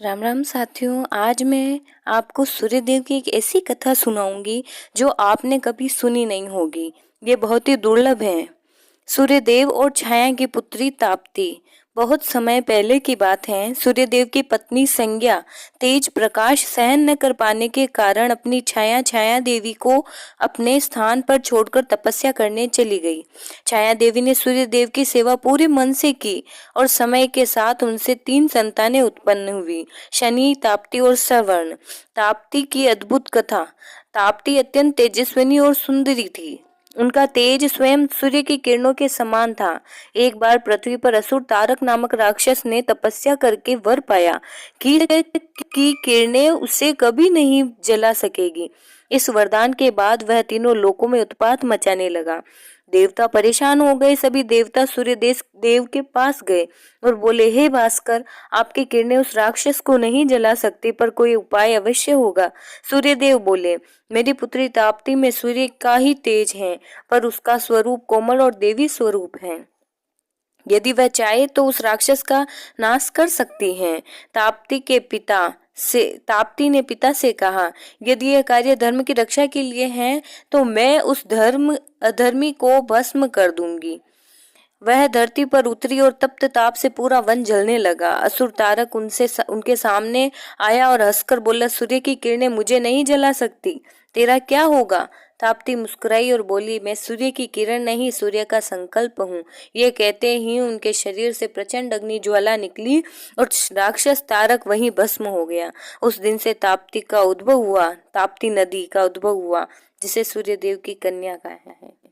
राम राम साथियों, आज मैं आपको सूर्यदेव की एक ऐसी कथा सुनाऊंगी जो आपने कभी सुनी नहीं होगी। ये बहुत ही दुर्लभ है। सूर्यदेव और छाया की पुत्री ताप्ती। बहुत समय पहले की बात है। सूर्यदेव की पत्नी संज्ञा तेज प्रकाश सहन न कर पाने के कारण अपनी छाया देवी को अपने स्थान पर छोड़कर तपस्या करने चली गई। छाया देवी ने सूर्यदेव की सेवा पूरे मन से की और समय के साथ उनसे 3 संतानें उत्पन्न हुई, शनि, ताप्ती और सवर्ण। ताप्ती की अद्भुत कथा। ताप्ती अत्यंत तेजस्विनी और सुंदरी थी। उनका तेज स्वयं सूर्य की किरणों के समान था। एक बार पृथ्वी पर असुर तारक नामक राक्षस ने तपस्या करके वर पाया कि की किरणें उसे कभी नहीं जला सकेगी। इस वरदान के बाद वह तीनों लोकों में उत्पात मचाने लगा। देवता परेशान हो गए। सभी देवता सूर्य देव के पास गए और बोले, हे भास्कर, आपकी किरणें उस राक्षस को नहीं जला सकती, पर कोई उपाय अवश्य होगा। सूर्यदेव बोले, मेरी पुत्री ताप्ती में सूर्य का ही तेज है, पर उसका स्वरूप कोमल और देवी स्वरूप है। यदि वह चाहे तो उस राक्षस का नाश कर सकती है। ताप्ती ने पिता से कहा, यदि यह कार्य धर्म की रक्षा के लिए है तो मैं उस अधर्मी को भस्म कर दूंगी। वह धरती पर उतरी और तप्त ताप से पूरा वन जलने लगा। असुर तारक उनके सामने आया और हंसकर बोला, सूर्य की किरणें मुझे नहीं जला सकती, तेरा क्या होगा? ताप्ती मुस्कुराई और बोली, मैं सूर्य की किरण नहीं, सूर्य का संकल्प हूँ। ये कहते ही उनके शरीर से प्रचंड अग्नि ज्वाला निकली और राक्षस तारक वहीं भस्म हो गया। उस दिन से ताप्ती नदी का उद्भव हुआ, जिसे सूर्यदेव की कन्या कहा है।